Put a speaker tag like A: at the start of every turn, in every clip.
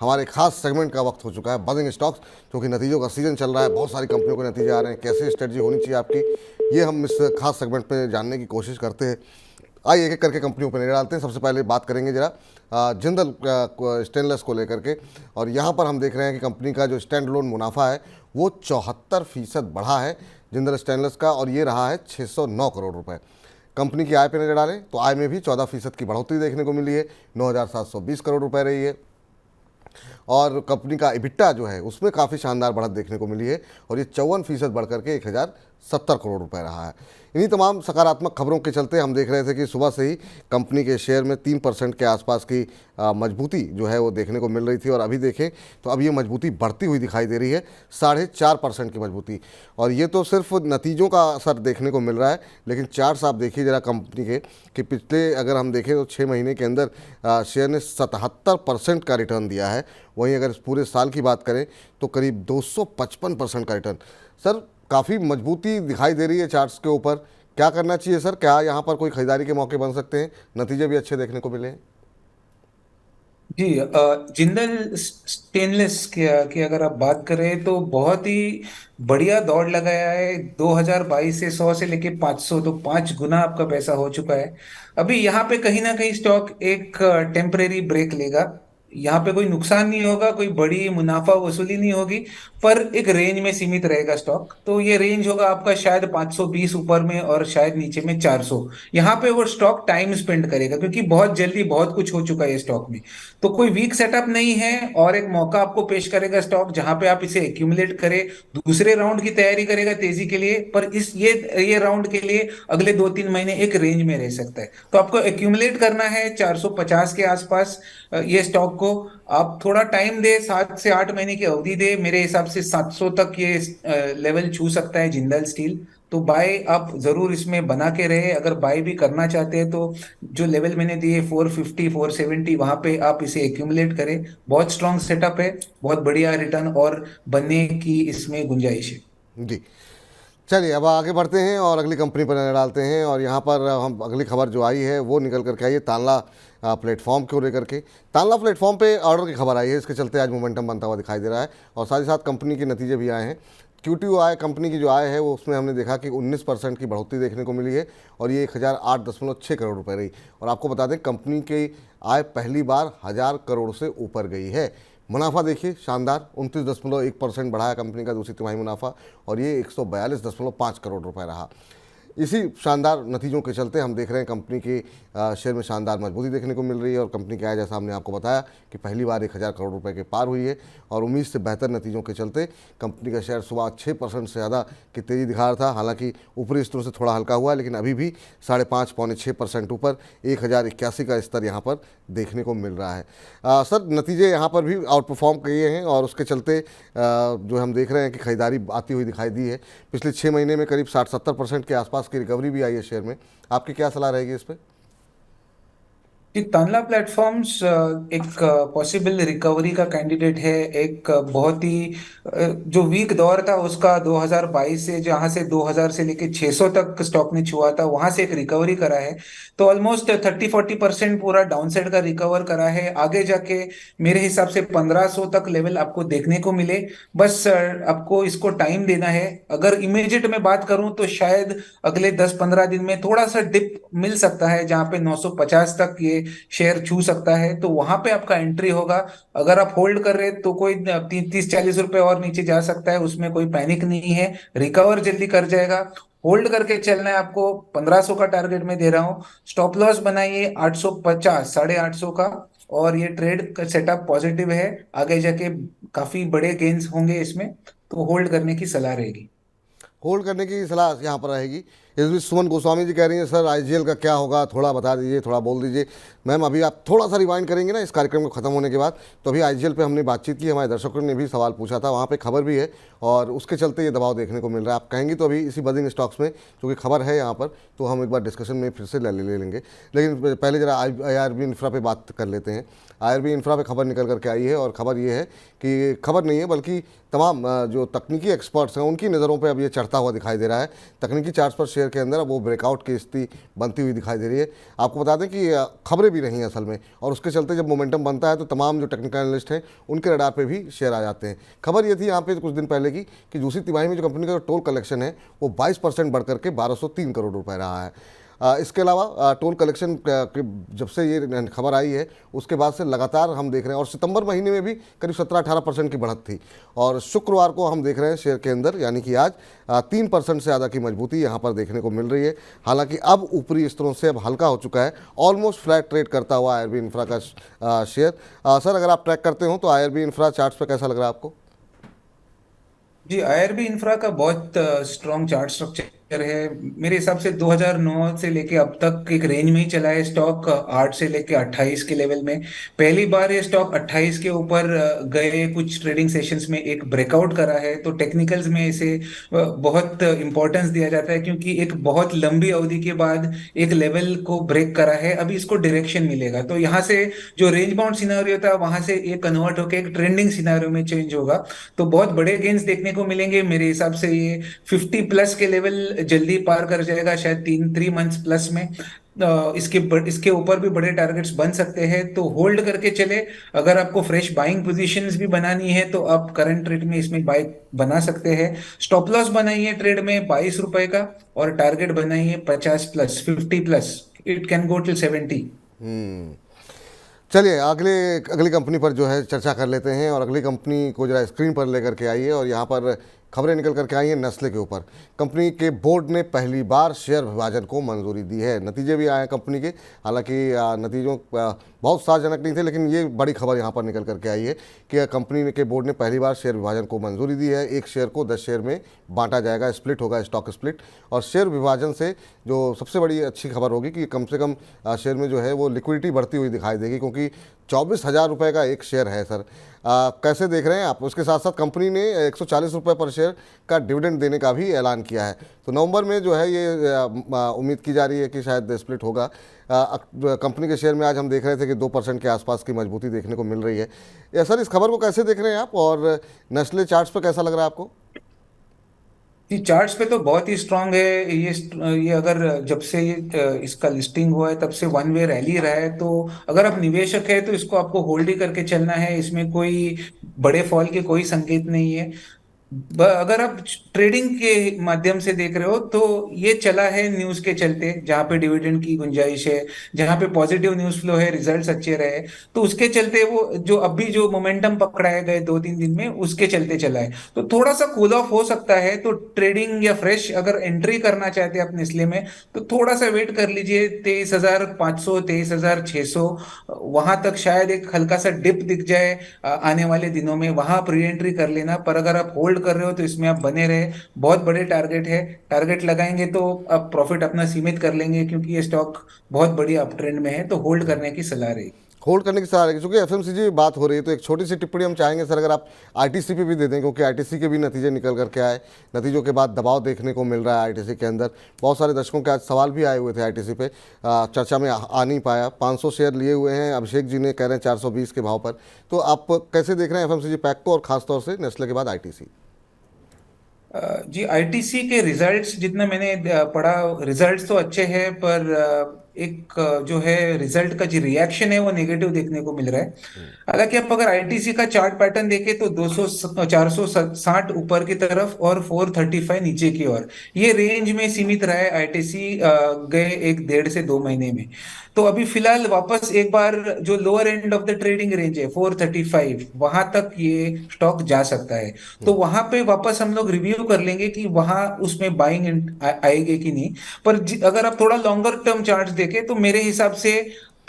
A: हमारे खास सेगमेंट का वक्त हो चुका है, बजिंग स्टॉक्स। क्योंकि नतीजों का सीजन चल रहा है, बहुत सारी कंपनियों के नतीजे आ रहे हैं, कैसे स्ट्रेटजी होनी चाहिए आपकी, ये हम इस खास सेगमेंट में जानने की कोशिश करते हैं। आइए एक एक करके कंपनियों पर नजर डालते हैं। सबसे पहले बात करेंगे जरा जिंदल स्टेनलेस को लेकर के। और यहाँ पर हम देख रहे हैं कि कंपनी का जो स्टैंड लोन मुनाफा है वो 74% बढ़ा है जिंदल स्टेनलेस का, और ये रहा है 609 करोड़ रुपए। कंपनी की आय पर नजर डालें तो आय में भी 14% की बढ़ोतरी देखने को मिली है, 9,720 करोड़ रुपए रही है। और कंपनी का इबिट्टा जो है उसमें काफ़ी शानदार बढ़त देखने को मिली है, और ये 54% बढ़ करके 1,070 करोड़ रुपए रहा है। इन्हीं तमाम सकारात्मक खबरों के चलते हम देख रहे थे कि सुबह से ही कंपनी के शेयर में 3% के आसपास की मजबूती जो है वो देखने को मिल रही थी, और अभी देखें तो अब ये मजबूती बढ़ती हुई दिखाई दे रही है, 4.5% की मजबूती। और ये तो सिर्फ नतीजों का असर देखने को मिल रहा है, लेकिन चार्ट्स आप देखिए ज़रा कंपनी के कि पिछले अगर हम देखें तो 6 महीने के अंदर शेयर ने 77% का रिटर्न दिया है। वहीं अगर पूरे साल की बात करें तो करीब 255% का रिटर्न। सर, काफ़ी मजबूती दिखाई दे रही है चार्ट्स के ऊपर, क्या करना चाहिए सर? क्या यहाँ पर कोई खरीदारी के मौके बन सकते हैं? नतीजे भी अच्छे देखने को मिले हैं।
B: जी, जिंदल स्टेनलेस की अगर आप बात करें तो बहुत ही बढ़िया दौड़ लगाया है। 2022 से 100 से लेके 500, तो 5 गुना आपका पैसा हो चुका है। अभी यहाँ पे कहीं ना कहीं स्टॉक एक टेम्परेरी ब्रेक लेगा। यहाँ पे कोई नुकसान नहीं होगा, कोई बड़ी मुनाफा वसूली नहीं होगी, पर एक रेंज में सीमित रहेगा स्टॉक। तो ये रेंज होगा आपका शायद 520 ऊपर में और शायद नीचे में 400। यहाँ पे वो स्टॉक टाइम स्पेंड करेगा, क्योंकि बहुत जल्दी बहुत कुछ हो चुका है स्टॉक में। तो कोई वीक सेटअप नहीं है, और एक मौका आपको पेश करेगा स्टॉक जहां पे आप इसे एक्यूमुलेट करें। दूसरे राउंड की तैयारी करेगा तेजी के लिए, पर इस ये राउंड के लिए अगले 2-3 महीने एक रेंज में रह सकता है। तो आपको एक्यूमुलेट करना है 450 के आसपास ये स्टॉक को। आप थोड़ा टाइम दे, 7 से 8 महीने की अवधि दे, मेरे हिसाब से 700 तक ये लेवल छू सकता है जिंदल स्टील। तो बाय आप जरूर इसमें बना के रहे। अगर बाय भी करना चाहते हैं तो जो लेवल मैंने दिए 450 470, वहां पे आप इसे एक्यूमुलेट करें। बहुत स्ट्रांग सेटअप है, बहुत बढ़िया रिटर्न और बनने की इसमें गुंजाइश है।
A: जी, चलिए अब आगे बढ़ते हैं और अगली कंपनी पर नजर डालते हैं। और यहाँ पर हम अगली खबर जो आई है वो निकल करके आई है तानला प्लेटफॉर्म को लेकर के। तानला प्लेटफॉर्म पे ऑर्डर की खबर आई है, इसके चलते आज मोमेंटम बनता हुआ दिखाई दे रहा है, और साथ ही साथ कंपनी के नतीजे भी आए हैं। क्यूटीयू आय कंपनी की जो आय है वो उसमें हमने देखा कि 19% की बढ़ोतरी देखने को मिली है, और ये 1,008.6 करोड़ रुपए रही। और आपको बता दें कंपनी की आय पहली बार 1,000 करोड़ से ऊपर गई है। मुनाफा देखिए शानदार, 29.1% बढ़ा है कंपनी का दूसरी तिमाही मुनाफा, और ये 142.5 करोड़ रुपए रहा। इसी शानदार नतीजों के चलते हम देख रहे हैं कंपनी के शेयर में शानदार मजबूती देखने को मिल रही है, और कंपनी की आय जैसा हमने आपको बताया कि पहली बार 1,000 करोड़ रुपए के पार हुई है। और उम्मीद से बेहतर नतीजों के चलते कंपनी का शेयर सुबह 6% से ज़्यादा की तेज़ी दिखा रहा था। हालांकि ऊपरी स्तरों से थोड़ा हल्का हुआ है, लेकिन अभी भी 5.5 पौने 6% ऊपर 1,081 का स्तर यहाँ पर देखने को मिल रहा है। सर, नतीजे यहाँ पर भी आउट परफॉर्म किए हैं, और उसके चलते जो हम देख रहे हैं कि खरीदारी आती हुई दिखाई दी है। पिछले 6 महीने में करीब 60-70% के आसपास की रिकवरी भी आई है शेयर में। आपकी क्या सलाह रहेगी इस पर?
B: जी, तानला प्लेटफॉर्म्स एक पॉसिबल रिकवरी का कैंडिडेट है। एक बहुत ही जो वीक दौर था उसका 2022 से, जहां से 2000 से लेके 600 तक स्टॉक ने छुआ था, वहां से एक रिकवरी करा है। तो ऑलमोस्ट 30-40% पूरा डाउनसाइड का रिकवर करा है। आगे जाके मेरे हिसाब से 1500 तक लेवल आपको देखने को मिले। बस आपको इसको टाइम देना है। अगर इमीडिएट में बात करूं तो शायद अगले 10-15 दिन में थोड़ा सा डिप मिल सकता है, जहां पे 950 तक ये शेयर छू सकता है। तो वहां पे आपका एंट्री होगा। अगर आप होल्ड कर रहे हैं तो कोई 30-40 रुपए और नीचे जा सकता है, उसमें कोई पैनिक नहीं है, रिकवर जल्दी कर जाएगा। होल्ड करके चलना है आपको। 1500 का टारगेट मैं दे रहा हूँ। स्टॉप लॉस बनाइए 850, 850 का। और ये ट्रेड का सेटअप पॉजिटिव है, आगे जाके काफी बड़े गेन्स होंगे इसमें। तो होल्ड करने की सलाह रहेगी।
A: होल्ड करने की सलाह यहाँ पर रहेगी। इस बीच सुमन गोस्वामी जी कह रही हैं सर आईजीएल का क्या होगा, थोड़ा बता दीजिए, थोड़ा बोल दीजिए। मैम, अभी आप थोड़ा सा रिवाइंड करेंगे ना इस कार्यक्रम को खत्म होने के बाद, तो अभी आईजीएल पे हमने बातचीत की, हमारे दर्शकों ने भी सवाल पूछा था, वहाँ पे खबर भी है, और उसके चलते ये दबाव देखने को मिल रहा है। आप कहेंगे तो अभी इसी बजिंग स्टॉक्स में क्योंकि खबर है यहाँ पर, तो हम एक बार डिस्कशन में फिर से ले लेंगे। लेकिन पहले जरा आईआरबी इंफ्रा पे बात कर लेते हैं। आईआरबी इंफ्रा पे खबर निकल करके आई है, और खबर ये है कि खबर नहीं है बल्कि तमाम जो तकनीकी एक्सपर्ट्स हैं उनकी नज़रों पे अब ये चढ़ता हुआ दिखाई दे रहा है। तकनीकी चार्ट्स पर शेयर शेयर के अंदर अब वो ब्रेकआउट की स्थिति बनती हुई दिखाई दे रही है। आपको बता दें कि खबरें भी रही हैं असल में, और उसके चलते जब मोमेंटम बनता है तो तमाम जो टेक्निकल एनालिस्ट हैं उनके रडार पे भी शेयर आ जाते हैं। खबर ये थी यहाँ पे कुछ दिन पहले की कि दूसरी तिमाही में जो कंपनी का टोल कलेक्शन है वो 22% बढ़ करके 1203 करोड़ रुपए रहा है। इसके अलावा टोल कलेक्शन जब से ये खबर आई है उसके बाद से लगातार हम देख रहे हैं, और सितंबर महीने में भी करीब 17-18% की बढ़त थी, और शुक्रवार को हम देख रहे हैं शेयर के अंदर यानी कि आज 3% से ज़्यादा की मजबूती यहाँ पर देखने को मिल रही है। हालांकि अब ऊपरी स्तरों से अब हल्का हो चुका है, ऑलमोस्ट फ्लैट ट्रेड करता हुआ आईआरबी इंफ्रा का शेयर। सर, अगर आप ट्रैक करते हो तो आईआरबी इंफ्रा चार्ट्स पे कैसा लग रहा है आपको?
B: जी, आईआरबी इंफ्रा का बहुत स्ट्रॉन्ग चार्ट स्ट्रक्चर है। मेरे हिसाब से 2009 से लेके अब तक एक रेंज में ही चला है स्टॉक, 8 से लेके 28 के लेवल में। पहली बार ये स्टॉक 28 के ऊपर गए कुछ ट्रेडिंग सेशंस में एक ब्रेकआउट करा है, तो टेक्निकल्स में इसे बहुत इंपॉर्टेंस दिया जाता है, क्योंकि एक बहुत लंबी अवधि के बाद एक लेवल को ब्रेक करा है। अभी इसको डायरेक्शन मिलेगा, तो यहाँ से जो रेंज बाउंड सिनेरियो था वहां से ये कन्वर्ट होकर एक ट्रेंडिंग सिनेरियो में चेंज होगा, तो बहुत बड़े गेन्स देखने को मिलेंगे। मेरे हिसाब से ये 50+ के लेवल जल्दी पार कर जाएगा, शायद 3 मंथ्स प्लस में। इसके ऊपर भी बड़े टारगेट्स बन सकते हैं, तो होल्ड करके चले। अगर आपको फ्रेश बाइंग पोजीशंस भी बनानी है तो आप करंट रेट में इसमें बाय बना सकते हैं। स्टॉप लॉस बनाइए ट्रेड में 22 रुपए का, और टारगेट बनाइए 50+, 50+। It can go till 70।
A: चलिए अगली कंपनी पर जो है चर्चा कर लेते हैं, और अगली कंपनी को जरा स्क्रीन पर लेकर के आइए। और यहाँ पर खबरें निकल करके आई हैं नेस्ले के ऊपर। कंपनी के बोर्ड ने पहली बार शेयर विभाजन को मंजूरी दी है। नतीजे भी आए हैं कंपनी के, हालांकि नतीजों बहुत उत्साहजनक नहीं थे, लेकिन ये बड़ी खबर यहाँ पर निकल करके आई है कि कंपनी के बोर्ड ने पहली बार शेयर विभाजन को मंजूरी दी है। एक शेयर को 10 शेयर में बांटा जाएगा, स्प्लिट होगा, स्टॉक स्प्लिट। और शेयर विभाजन से जो सबसे बड़ी अच्छी खबर होगी कि कम से कम शेयर में जो है वो लिक्विडिटी बढ़ती हुई दिखाई देगी, क्योंकि 24,000 रुपये का एक शेयर है सर। कैसे देख रहे हैं आप? उसके साथ साथ कंपनी ने 140 रुपये पर शेयर का डिविडेंड देने का भी ऐलान किया है। तो नवंबर में जो है ये उम्मीद की जा रही है कि शायद स्प्लिट होगा। कंपनी के शेयर में आज हम देख रहे थे कि 2% के आसपास की मजबूती देखने को मिल रही है। सर, इस खबर को कैसे देख रहे हैं आप, और नेस्ले चार्ट्स पर कैसा लग रहा है आपको?
B: जी, चार्ट्स पे तो बहुत ही स्ट्रांग है ये अगर जब से ये इसका लिस्टिंग हुआ है तब से वन वे रैली रहा है, तो अगर आप निवेशक है तो इसको आपको होल्ड ही करके चलना है। इसमें कोई बड़े फॉल के कोई संकेत नहीं है। अगर आप ट्रेडिंग के माध्यम से देख रहे हो तो ये चला है न्यूज के चलते, जहां पे डिविडेंड की गुंजाइश है, जहां पे पॉजिटिव न्यूज फ्लो है, रिजल्ट्स अच्छे रहे, तो उसके चलते वो जो अभी जो मोमेंटम पकड़ाए गए 2-3 दिन में उसके चलते चला है। तो थोड़ा सा कूल ऑफ हो सकता है, तो ट्रेडिंग या फ्रेश अगर एंट्री करना चाहते हैं अपने इसलिए में, तो थोड़ा सा वेट कर लीजिए। 23,500, 23,600 वहां तक शायद एक हल्का सा डिप दिख जाए आने वाले दिनों में, वहां आप री एंट्री कर लेना। पर अगर आप होल्ड कर रहे हो तो इसमें आप बने रहे। बहुत बड़े टारगेट है, टारगेट लगाएंगे तो आप प्रॉफिट अपना सीमित कर लेंगे, क्योंकि ये स्टॉक बहुत बड़ी अप ट्रेंड में है, तो होल्ड करने की सलाह रही।
A: होल्ड करने की सलाह रहेगी, क्योंकि एफएमसीजी बात हो रही है। तो एक छोटी सी टिप्पणी हम चाहेंगे सर, अगर आप आईटीसी पे भी दे दें, क्योंकि आईटीसी के भी नतीजे निकल करके आए। नतीजों के बाद दबाव देखने को मिल रहा है आईटीसी के अंदर। बहुत सारे दर्शकों के आज सवाल भी आए हुए थे आईटीसी पे, चर्चा में आ नहीं पाया। 500 शेयर लिए हुए हैं, अभिषेक जी ने कह रहे हैं 420 के भाव पर। तो आप कैसे देख रहे हैं एफएमसीजी पैक को, और खासतौर से नेस्ले के बाद आईटीसी?
B: जी, आईटीसी के रिजल्ट्स जितना मैंने पढ़ा, रिजल्ट्स तो अच्छे हैं, पर एक जो है रिजल्ट का जो रिएक्शन है वो नेगेटिव देखने को मिल रहा है। हालांकि आप अगर आईटीसी का चार्ट पैटर्न देखें तो 460 ऊपर की तरफ और 435 नीचे की ओर, ये रेंज में सीमित रहा है आईटीसी गए 1 1.5 से 2 महीने में। तो अभी फिलहाल वापस एक बार जो lower end of the trading range है 435, वहां तक ये स्टॉक जा सकता है। तो वहां पे वापस हम लोग रिव्यू कर लेंगे कि वहां उसमें बाइंग आएगी कि नहीं। पर अगर आप थोड़ा लॉन्गर टर्म चार्ट देखें तो मेरे हिसाब से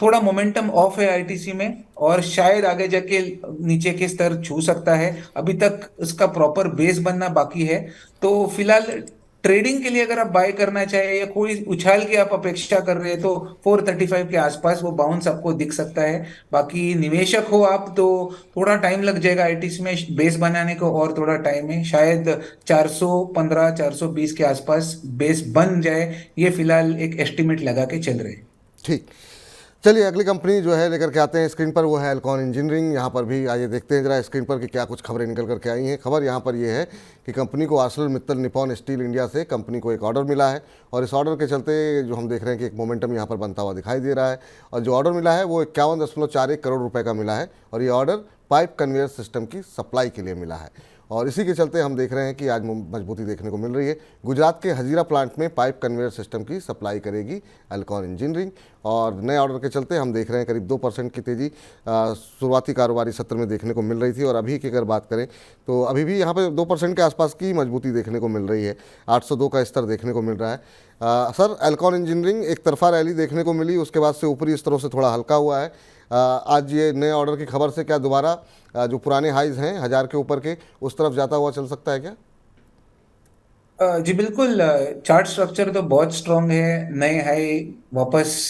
B: थोड़ा मोमेंटम ऑफ है आईटीसी में, और शायद आगे जाके नीचे के स्तर छू सकता है। अभी तक उसका प्रॉपर बेस बनना बाकी है। तो फिलहाल ट्रेडिंग के लिए अगर आप बाय करना चाहे या कोई उछाल की आप अपेक्षा कर रहे हैं तो 435 के आसपास वो बाउंस आपको दिख सकता है। बाकी निवेशक हो आप तो थोड़ा टाइम लग जाएगा आईटीसी में बेस बनाने को, और थोड़ा टाइम है, शायद 415 420 के आसपास बेस बन जाए। ये फिलहाल एक एस्टिमेट लगा के चल रहे हैं।
A: ठीक। चलिए अगली कंपनी जो है लेकर के आते हैं स्क्रीन पर, वो है एल्कॉन इंजीनियरिंग। यहाँ पर भी आइए देखते हैं जरा स्क्रीन पर कि क्या कुछ खबरें निकल करके आई हैं। खबर यहाँ पर ये है कि कंपनी को आर्सेलर निपॉन स्टील इंडिया से कंपनी को एक ऑर्डर मिला है, और इस ऑर्डर के चलते जो हम देख रहे हैं कि एक मोमेंटम यहाँ पर बनता हुआ दिखाई दे रहा है। और जो ऑर्डर मिला है वो 51.41 करोड़ रुपये का मिला है, और ये ऑर्डर पाइप कन्वेयर सिस्टम की सप्लाई के लिए मिला है। और इसी के चलते हम देख रहे हैं कि आज मजबूती देखने को मिल रही है। गुजरात के हजीरा प्लांट में पाइप कन्वेयर सिस्टम की सप्लाई करेगी एल्कॉन इंजीनियरिंग, और नए ऑर्डर के चलते हम देख रहे हैं करीब 2% की तेज़ी शुरुआती कारोबारी सत्र में देखने को मिल रही थी। और अभी की अगर बात करें तो अभी भी यहाँ पर 2% के आसपास की मजबूती देखने को मिल रही है। 802 का स्तर देखने को मिल रहा है। सर, एल्कॉन इंजीनियरिंग एक तरफा रैली देखने को मिली, उसके बाद से ऊपरी स्तरों से थोड़ा हल्का हुआ है। आज ये नए ऑर्डर की खबर से क्या दोबारा जो पुराने हाइज हैं 1000 के ऊपर के, उस तरफ जाता हुआ चल सकता है क्या?
B: जी बिल्कुल। चार्ट स्ट्रक्चर तो बहुत स्ट्रांग है, नए हाई वापस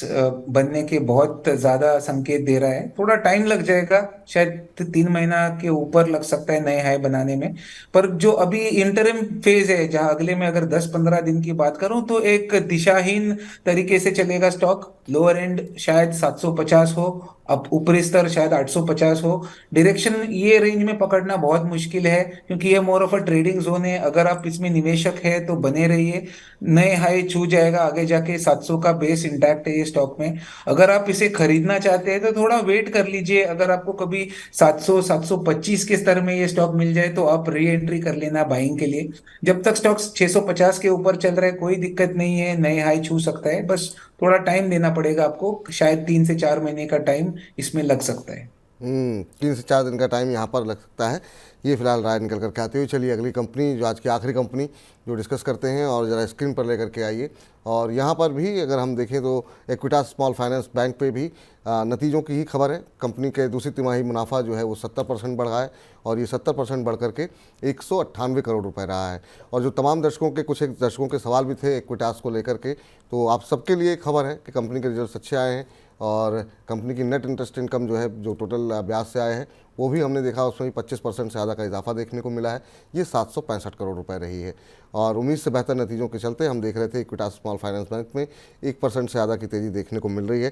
B: बनने के बहुत ज्यादा संकेत दे रहा है। थोड़ा टाइम लग जाएगा, शायद 3 महीना के ऊपर लग सकता है नए हाई बनाने में। पर जो अभी इंटरिम फेज है, जहां अगले में अगर 10-15 दिन की बात करूं तो एक दिशाहीन तरीके से चलेगा स्टॉक। लोअर एंड शायद 750 हो, अब ऊपरी स्तर शायद 850 हो। डायरेक्शन ये रेंज में पकड़ना बहुत मुश्किल है, क्योंकि ये more of a trading zone है। अगर आप इसमें निवेशक है तो बने रहिए, नए हाई छू जाएगा आगे जाके। 700 का बेस इंटैक्ट है ये स्टॉक में। अगर आप इसे खरीदना चाहते हैं तो थोड़ा वेट कर लीजिए। अगर आपको कभी 700 725 के स्तर में ये स्टॉक मिल जाए तो आप री एंट्री कर लेना बाइंग के लिए। जब तक स्टॉक 650 के ऊपर चल रहा है कोई दिक्कत नहीं है, नए हाई छू सकता है। बस थोड़ा टाइम देना पड़ेगा आपको, शायद 3 से 4 महीने का टाइम इसमें लग सकता है।
A: 3 से 4 दिन का टाइम यहाँ पर लग सकता है। ये फिलहाल राय निकल करके आती हुई। चलिए अगली कंपनी, जो आज की आखिरी कंपनी जो डिस्कस करते हैं, और ज़रा स्क्रीन पर लेकर के आइए। और यहाँ पर भी अगर हम देखें तो इक्विटास स्मॉल फाइनेंस बैंक पे भी नतीजों की ही खबर है। कंपनी के दूसरी तिमाही मुनाफा जो है वो 70% बढ़ा है, और ये 70% बढ़ करके 198 करोड़ रुपए रहा है। और जो तमाम दर्शकों के कुछ एक दर्शकों के सवाल भी थे इक्विटास को लेकर के, तो आप सबके लिए खबर है कि कंपनी के रिजल्ट्स अच्छे आए हैं, और कंपनी की नेट इंटरेस्ट इनकम जो है, जो टोटल ब्याज से आए हैं, वो भी हमने देखा उसमें भी 25% से ज़्यादा का इजाफा देखने को मिला है। ये 765 करोड़ रुपए रही है। और उम्मीद से बेहतर नतीजों के चलते हम देख रहे थे इक्विटास स्मॉल फाइनेंस बैंक में 1% से ज़्यादा की तेज़ी देखने को मिल रही है।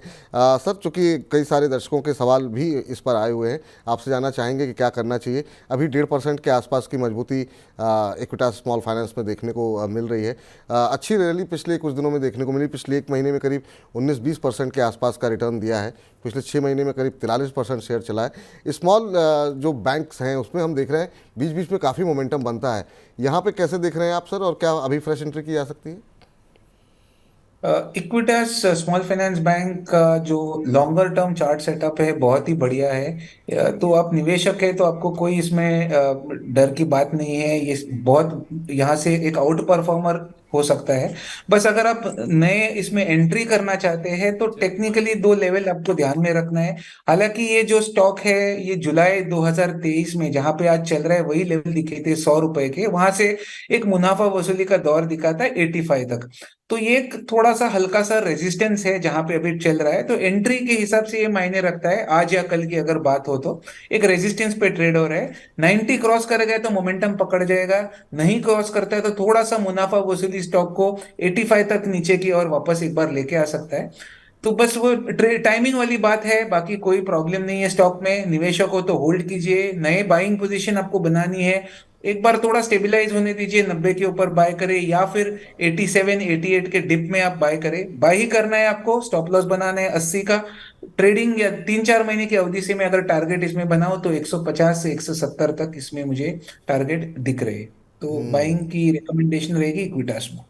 A: सर, चूँकि कई सारे दर्शकों के सवाल भी इस पर आए हुए हैं, आपसे जानना चाहेंगे कि क्या करना चाहिए। अभी 1.5% के आसपास की मजबूती इक्विटास स्मॉल फाइनेंस में देखने को मिल रही है। अच्छी रैली पिछले कुछ दिनों में देखने को मिली। पिछले 1 महीने में करीब 19-20% के आसपास का रिटर्न दिया है। पिछले 6 महीने में करीब 43% शेयर चला है। स्मॉल जो बैंक्स हैं उसमें हम देख रहे हैं बीच बीच में काफ़ी मोमेंटम बनता है। यहाँ पे कैसे देख रहे हैं आप सर, और क्या अभी फ्रेश एंट्री की जा सकती है?
B: इक्विटास स्मॉल फाइनेंस बैंक का जो लॉन्गर टर्म चार्ट सेटअप है बहुत ही बढ़िया है। तो आप निवेशक है तो आपको कोई इसमें डर की बात नहीं है। ये बहुत यहाँ से एक आउट परफॉर्मर हो सकता है। बस अगर आप नए इसमें एंट्री करना चाहते हैं तो टेक्निकली 2 लेवल आपको ध्यान में रखना है। हालांकि ये जो स्टॉक है ये जुलाई 2023 में जहां पे आज चल रहा है वही लेवल दिखे थे 100 रुपए के, वहां से एक मुनाफा वसूली का दौर दिखा था 85 तक। तो ये एक थोड़ा सा हल्का सा रेजिस्टेंस है जहां पे अभी चल रहा है। तो एंट्री के हिसाब से ये मायने रखता है। आज या कल की अगर बात हो तो एक रेजिस्टेंस पे ट्रेड हो रहा है। 90 क्रॉस कर गए तो मोमेंटम पकड़ जाएगा, नहीं क्रॉस करता है तो थोड़ा सा मुनाफा वसूली स्टॉक को 85 तक नीचे की और वापस एक बार लेके आ सकता है। तो बस वो टाइमिंग वाली बात है, बाकी कोई प्रॉब्लम नहीं है स्टॉक में। निवेशक हो तो होल्ड कीजिए, नए बाइंग पोजीशन आपको बनानी है एक बार थोड़ा स्टेबिलाईज होने दीजिए, 90 के ऊपर बाय करें, या फिर 87 88 के डिप में आप बाय करें। बाय ही करना है आपको, स्टॉप लॉस बनाना है 80 का। ट्रेडिंग या 3-4 महीने की अवधि से मैं अगर टारगेट इसमें बनाऊं तो 150 से 170 तक इसमें मुझे टारगेट दिख रहे। तो बाइंग की रिकमेंडेशन रहेगी इक्विटास में।